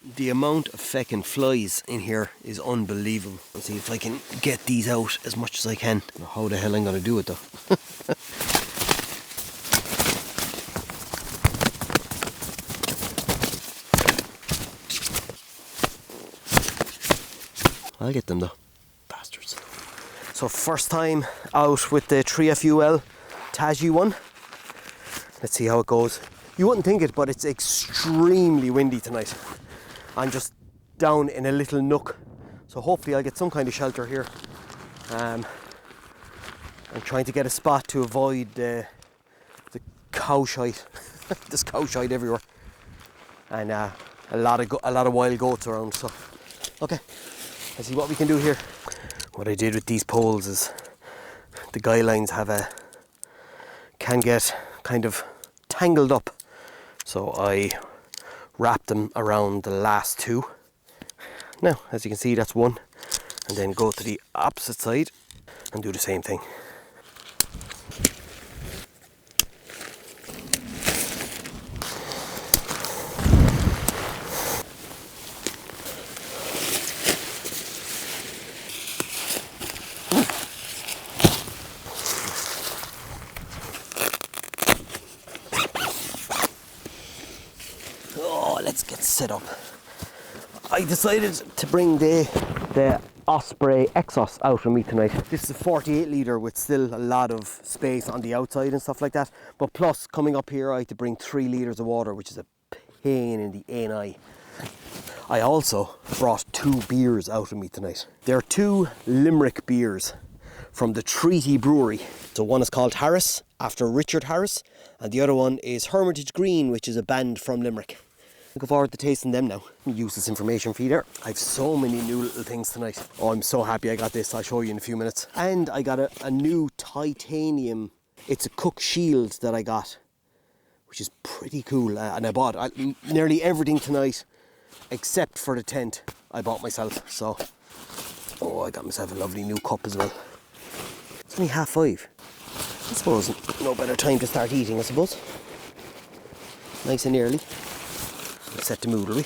The amount of feckin' flies in here is unbelievable. Let's see if I can get these out as much as I can. I don't know how the hell I'm gonna do it though. I'll get them though. Bastards. So first time out with the 3FUL Taiji one. Let's see how it goes. You wouldn't think it, but it's extremely windy tonight. I'm just down in a little nook. So hopefully I'll get some kind of shelter here. I'm trying to get a spot to avoid the cow shite. There's cow shite everywhere. And a lot of wild goats around, so. Okay. Let's see what we can do here. What I did with these poles is the guy lines can get kind of tangled up. So I wrapped them around the last two. Now, as you can see, that's one. And then go to the opposite side and do the same thing. Let's get set up. I decided to bring the Osprey Exos out with me tonight. This is a 48 litre with still a lot of space on the outside and stuff like that. But plus, coming up here, I had to bring 3 litres of water, which is a pain in the ani. I also brought 2 beers out with me tonight. They're 2 Limerick beers from the Treaty Brewery. So one is called Harris, after Richard Harris, and the other one is Hermitage Green, which is a band from Limerick. Looking forward to tasting them now. Use this information for you there. I have so many new little things tonight. Oh, I'm so happy I got this. I'll show you in a few minutes. And I got a new titanium. It's a Cook Shield that I got, which is pretty cool. And I bought nearly everything tonight except for the tent I bought myself. So, oh, I got myself a lovely new cup as well. It's only 5:30. I suppose no better time to start eating, I suppose. Nice and early. Set the mood, will we?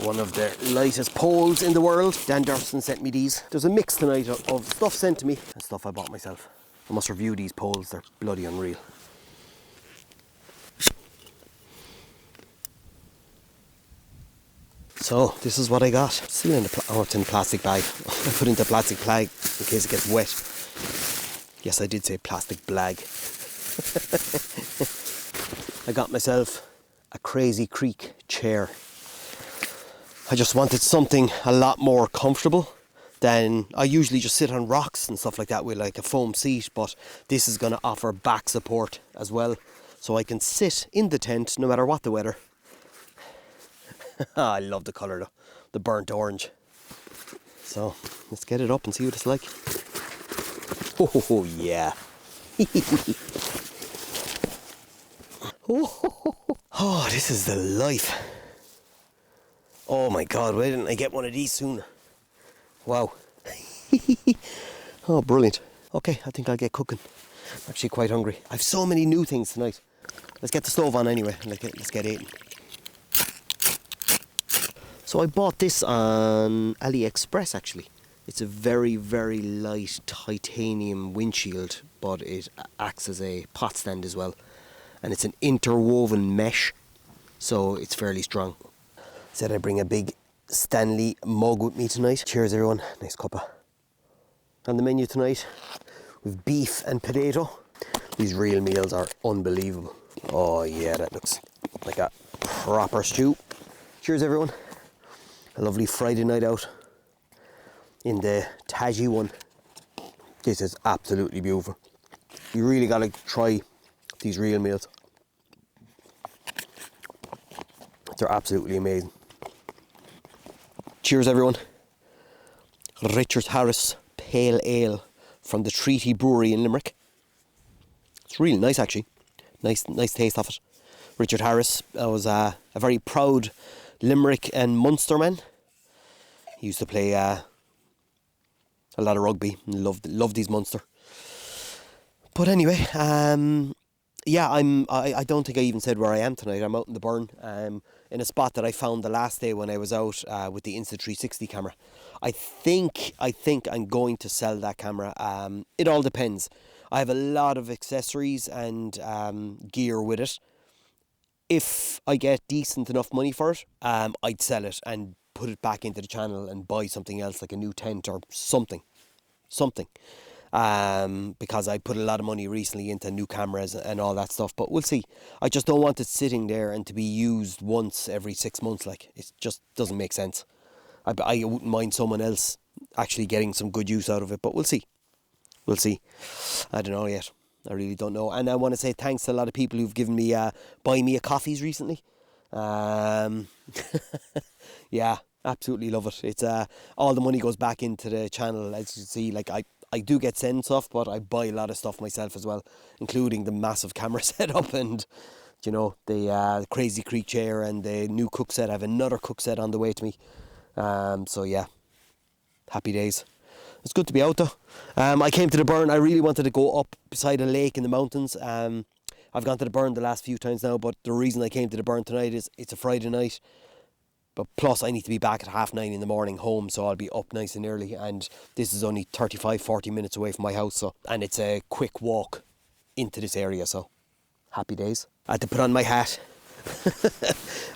One of the lightest poles in the world. Dan Durston sent me these. There's a mix tonight of stuff sent to me and stuff I bought myself. I must review these poles, they're bloody unreal. So, this is what I got. Still in it's in a plastic bag. I put it into a plastic bag in case it gets wet. Yes, I did say plastic bag. I got myself a Crazy Creek chair. I just wanted something a lot more comfortable than I usually just sit on rocks and stuff like that with like a foam seat, but this is going to offer back support as well, so I can sit in the tent no matter what the weather. I love the colour though, the burnt orange. So let's get it up and see what it's like. Oh yeah. Oh, this is the life. Oh my God, why didn't I get one of these sooner? Wow. Oh, brilliant. Okay, I think I'll get cooking. I'm actually quite hungry. I have so many new things tonight. Let's get the stove on anyway. Let's get eating. So I bought this on AliExpress actually. It's a very, very light titanium windshield, but it acts as a pot stand as well. And it's an interwoven mesh, so it's fairly strong. Said I'd bring a big Stanley mug with me tonight. Cheers everyone, nice cuppa. On the menu tonight, we've beef and potato. These real meals are unbelievable. Oh yeah, that looks like a proper stew. Cheers everyone. A lovely Friday night out in the Taiji one. This is absolutely beautiful. You really gotta try these real meals. They're absolutely amazing. Cheers everyone. Richard Harris Pale Ale from the Treaty Brewery in Limerick. It's really nice actually. Nice taste of it. Richard Harris was a very proud Limerick and Munster man. He used to play a lot of rugby and loved his Munster. But anyway, Yeah, I don't think I even said where I am tonight. I'm out in the burn, in a spot that I found the last day when I was out with the Insta360 camera. I think I'm going to sell that camera. It all depends. I have a lot of accessories and gear with it. If I get decent enough money for it, I'd sell it and put it back into the channel and buy something else, like a new tent or something. Because I put a lot of money recently into new cameras and all that stuff, but we'll see. I just don't want it sitting there and to be used once every 6 months. Like, it just doesn't make sense. I wouldn't mind someone else actually getting some good use out of it, but we'll see. I don't know yet. I really don't know. And I want to say thanks to a lot of people who've given me buy me a coffees recently. Yeah, absolutely love it. It's all the money goes back into the channel, as you see. Like, I do get sent stuff, but I buy a lot of stuff myself as well, including the massive camera setup and, you know, the Crazy Creek chair and the new cook set. I have another cook set on the way to me. So yeah, happy days. It's good to be out though. I came to the burn. I really wanted to go up beside a lake in the mountains. I've gone to the burn the last few times now, but the reason I came to the burn tonight is it's a Friday night. But plus I need to be back at 9:30 in the morning home, so I'll be up nice and early, and this is only 40 minutes away from my house, so, and it's a quick walk into this area, so happy days. I had to put on my hat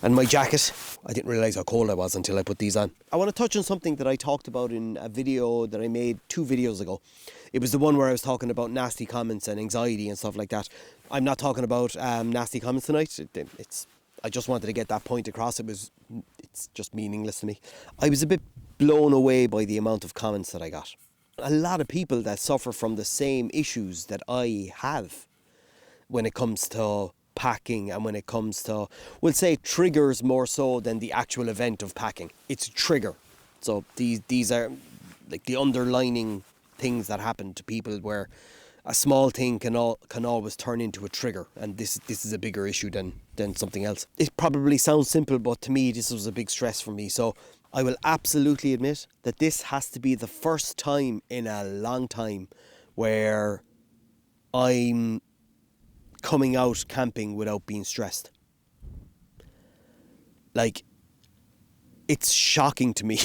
and my jacket. I didn't realise how cold I was until I put these on. I want to touch on something that I talked about in a video that I made 2 videos ago. It was the one where I was talking about nasty comments and anxiety and stuff like that. I'm not talking about nasty comments tonight. I just wanted to get that point across. It's just meaningless to me. I was a bit blown away by the amount of comments that I got. A lot of people that suffer from the same issues that I have when it comes to packing and when it comes to, we'll say, triggers more so than the actual event of packing. It's a trigger. So these are like the underlining things that happen to people where a small thing can always turn into a trigger, and this is a bigger issue than something else. It probably sounds simple, but to me this was a big stress for me. So I will absolutely admit that this has to be the first time in a long time where I'm coming out camping without being stressed. Like, it's shocking to me,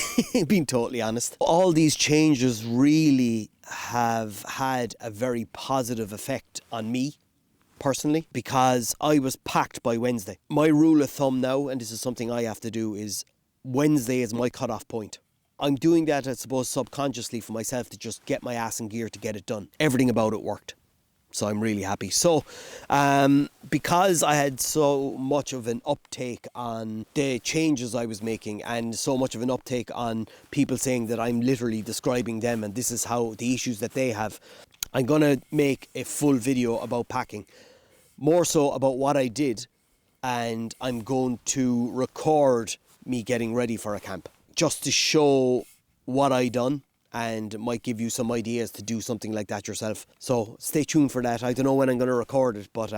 being totally honest. All these changes really have had a very positive effect on me personally, because I was packed by Wednesday. My rule of thumb now, and this is something I have to do, is Wednesday is my cut-off point. I'm doing that, I suppose, subconsciously for myself to just get my ass in gear to get it done. Everything about it worked. So I'm really happy. So because I had so much of an uptake on the changes I was making, and so much of an uptake on people saying that I'm literally describing them and this is how the issues that they have, I'm going to make a full video about packing. More so about what I did, and I'm going to record me getting ready for a camp, just to show what I done, and it might give you some ideas to do something like that yourself. So stay tuned for that. I don't know when I'm going to record it, but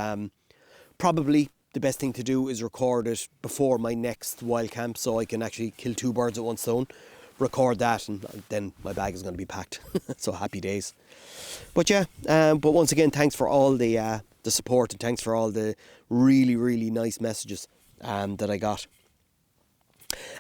probably the best thing to do is record it before my next wild camp, so I can actually kill 2 birds with 1 stone. Record that, and then my bag is going to be packed. So happy days. But yeah, but once again, thanks for all the support, and thanks for all the really, really nice messages that I got.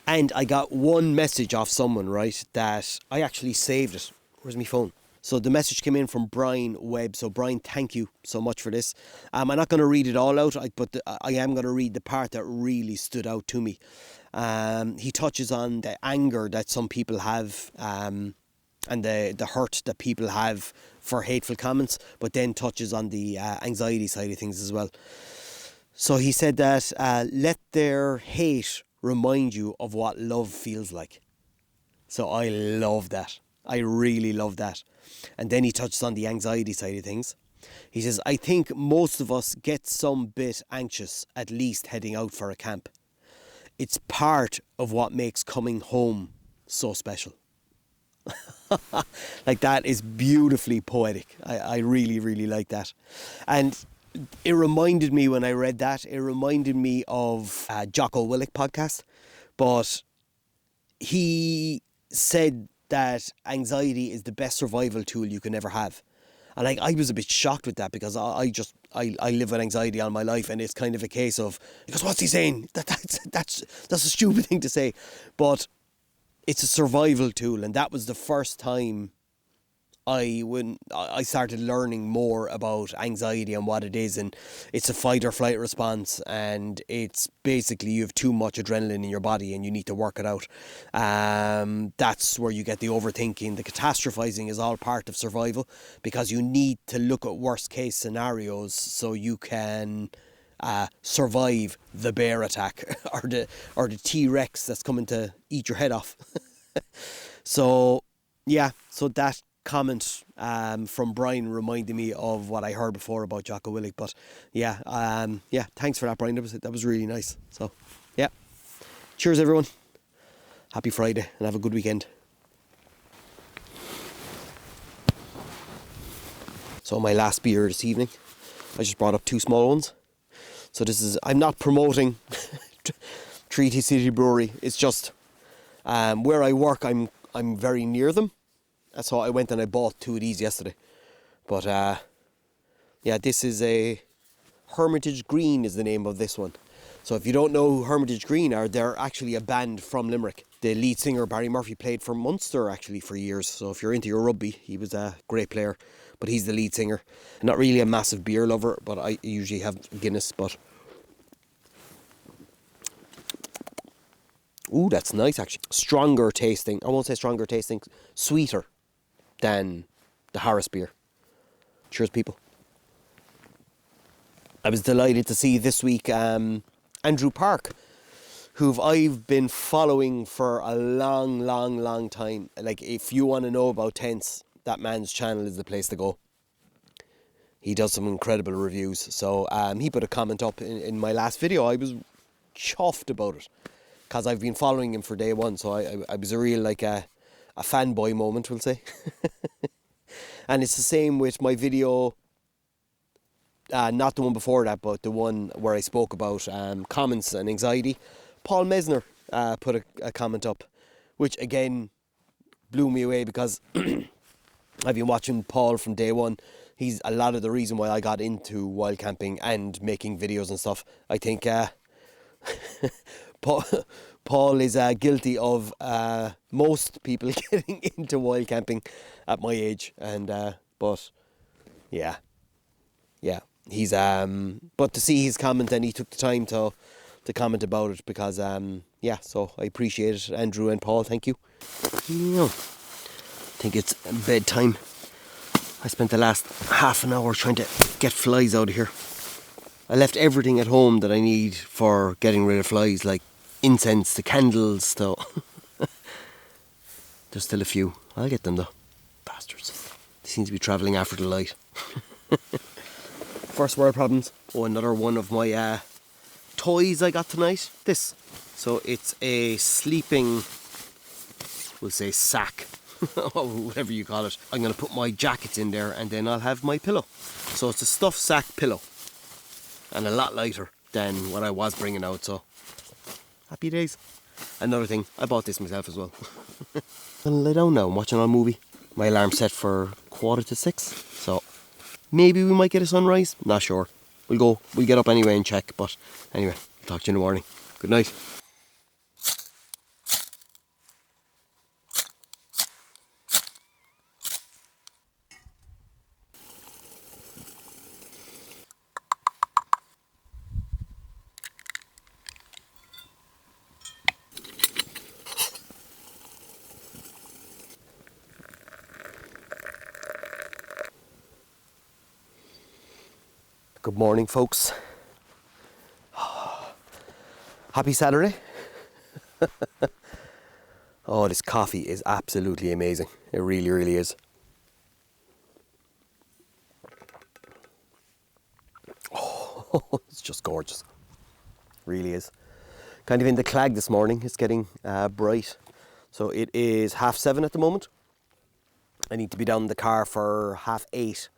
And I got one message off someone, right, that I actually saved it. Where's my phone? So the message came in from Brian Webb. So Brian, thank you so much for this. I'm not going to read it all out, but I am going to read the part that really stood out to me. He touches on the anger that some people have, and the hurt that people have for hateful comments, but then touches on the anxiety side of things as well. So he said that let their hate remind you of what love feels like. So I love that. I really love that. And then he touches on the anxiety side of things. He says, I think most of us get some bit anxious, at least heading out for a camp. It's part of what makes coming home so special. Like, that is beautifully poetic. I really, really like that. And it reminded me, when I read that, it reminded me of Jocko Willink podcast. But he said that anxiety is the best survival tool you can ever have. And like, I was a bit shocked with that, because I live with anxiety all my life, and it's kind of a case of, because what's he saying? That's a stupid thing to say. But it's a survival tool, and that was the first time when I started learning more about anxiety and what it is. And it's a fight or flight response, and it's basically you have too much adrenaline in your body and you need to work it out. That's where you get the overthinking. The catastrophizing is all part of survival, because you need to look at worst case scenarios so you can survive the bear attack or the T-Rex that's coming to eat your head off. So that comment from Brian reminded me of what I heard before about Jocko Willick. But thanks for that, Brian. That was really nice. So yeah, cheers everyone, happy Friday, and have a good weekend. So my last beer this evening, I just brought up 2 small ones. So I'm not promoting 3FUL City Brewery. It's just where I work, I'm very near them. So I went and I bought 2 of these yesterday. But this is a Hermitage Green is the name of this one. So if you don't know who Hermitage Green are, they're actually a band from Limerick. The lead singer, Barry Murphy, played for Munster actually for years. So if you're into your rugby, he was a great player. But he's the lead singer. I'm not really a massive beer lover, but I usually have Guinness. But ooh, that's nice actually. Stronger tasting. I won't say stronger tasting. Sweeter than the Harris beer. Cheers, people. I was delighted to see this week Andrew Park, who I've been following for a long time. Like, if you want to know about tents, that man's channel is the place to go. He does some incredible reviews. So he put a comment up in my last video. I was chuffed about it, because I've been following him for day one. So I was a real a fanboy moment, we'll say. And it's the same with my video, not the one before that, but the one where I spoke about comments and anxiety. Paul Mesner put a comment up, which again blew me away, because I've been watching Paul from day one. He's a lot of the reason why I got into wild camping and making videos and stuff. I think Paul is guilty of most people getting into wild camping at my age, and but yeah, he's but to see his comment, and he took the time to comment about it, because so I appreciate it, Andrew and Paul. Thank you. I think it's bedtime. I spent the last half an hour trying to get flies out of here. I left everything at home that I need for getting rid of flies, like incense, the candles, though. There's still a few. I'll get them though. Bastards. They seem to be travelling after the light. First world problems. Oh, another one of my toys I got tonight. This. So it's a sleeping, we'll say, sack. Or whatever you call it. I'm going to put my jackets in there, and then I'll have my pillow. So it's a stuffed sack pillow, and a lot lighter than what I was bringing out, so happy days. Another thing, I bought this myself as well. I'm gonna lay down now. I'm watching a movie. My alarm's set for 5:45, so maybe we might get a sunrise. Not sure. We'll get up anyway and check, but anyway, I'll talk to you in the morning. Good night. Good morning, folks. Happy Saturday. Oh, this coffee is absolutely amazing. It really, really is. Oh, it's just gorgeous. Really is. Kind of in the clag this morning. It's getting bright. So it is 7:30 at the moment. I need to be down in the car for 8:30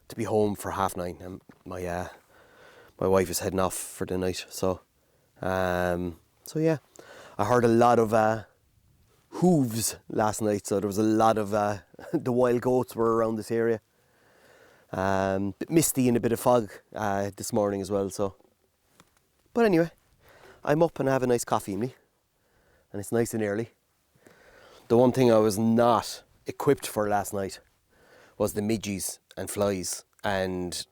to be home for 9:30. And my wife is heading off for the night. So yeah, I heard a lot of hooves last night. So there was a lot of the wild goats were around this area. Bit misty and a bit of fog this morning as well. So, but anyway, I'm up and I have a nice coffee in me, and it's nice and early. The one thing I was not equipped for last night was the midges and flies and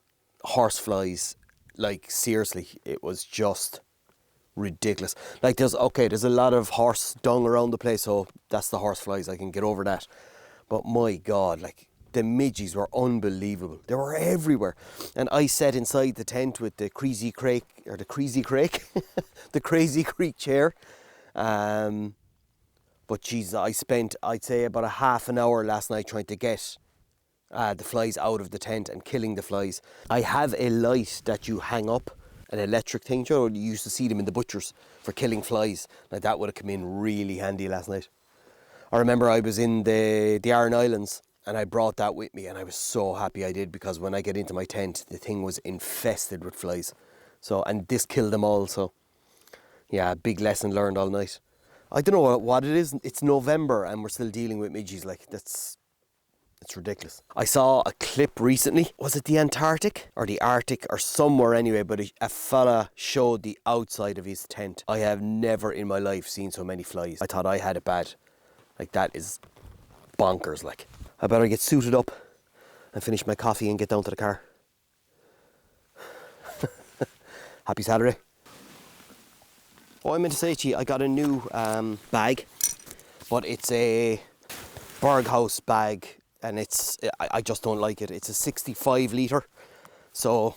horse flies. Like seriously, it was just ridiculous. Like there's a lot of horse dung around the place, so that's the horse flies, I can get over that. But my God, like the midges were unbelievable. They were everywhere. And I sat inside the tent with the Crazy Creek, the Crazy Creek chair. But Jesus, I spent, I'd say, about a half an hour last night trying to get the flies out of the tent and killing the flies. I have a light that you hang up, an electric thing. You know, you used to see them in the butchers for killing flies. Like that would have come in really handy last night. I remember I was in the Aran Islands and I brought that with me, and I was so happy I did, because when I get into my tent, the thing was infested with flies. So, and this killed them all. So yeah, big lesson learned all night. I don't know what it is. It's November and we're still dealing with midges. Like it's ridiculous. I saw a clip recently. Was it the Antarctic or the Arctic or somewhere anyway? But a fella showed the outside of his tent. I have never in my life seen so many flies. I thought I had it bad. Like that is bonkers. Like I better get suited up and finish my coffee and get down to the car. Happy Saturday. Oh, I meant to say to you, I got a new bag, but it's a Berghaus bag, and I just don't like it. It's a 65 litre, so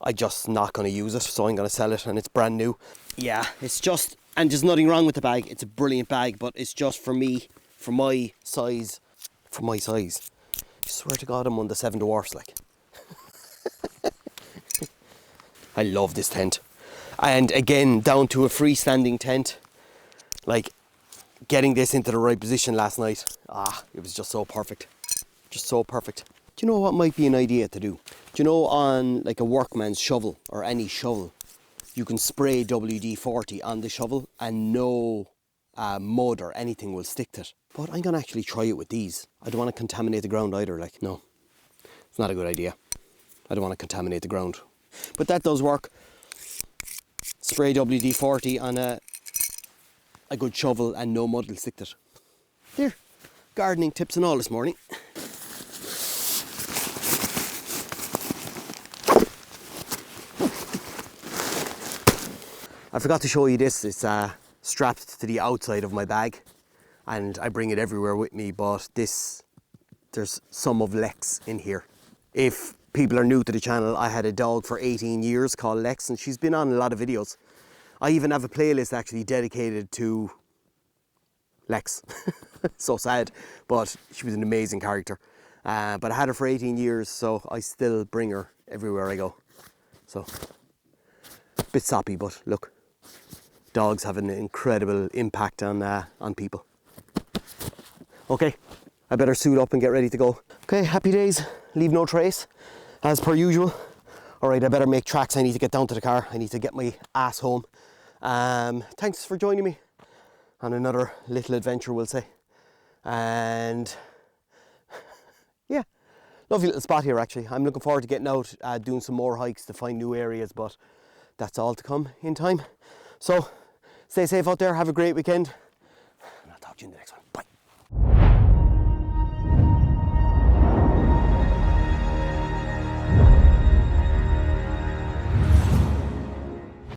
I'm just not going to use it, so I'm going to sell it, and it's brand new. Yeah, it's just, and there's nothing wrong with the bag. It's a brilliant bag, but it's just for me, for my size. I swear to God, I'm on the 7 dwarfs, like. I love this tent. And again, down to a freestanding tent. Like, getting this into the right position last night. It was just so perfect. Just so perfect. Do you know what might be an idea to do? Do you know on like a workman's shovel or any shovel, you can spray WD-40 on the shovel and no mud or anything will stick to it. But I'm going to actually try it with these. I don't want to contaminate the ground either. Like, no, it's not a good idea. I don't want to contaminate the ground. But that does work. Spray WD-40 on a good shovel and no mud will stick to it. There, gardening tips and all this morning. I forgot to show you this. It's strapped to the outside of my bag and I bring it everywhere with me, but there's some of Lex in here. If people are new to the channel, I had a dog for 18 years called Lex, and she's been on a lot of videos. I even have a playlist actually dedicated to Lex. So sad, but she was an amazing character. But I had her for 18 years, so I still bring her everywhere I go. So, a bit soppy, but look, dogs have an incredible impact on people. Okay, I better suit up and get ready to go. Okay, happy days, leave no trace, as per usual. All right, I better make tracks. I need to get down to the car. I need to get my ass home. Thanks for joining me on another little adventure, we'll say. And yeah, lovely little spot here actually. I'm looking forward to getting out, doing some more hikes to find new areas, but that's all to come in time. So stay safe out there, have a great weekend, and I'll talk to you in the next one.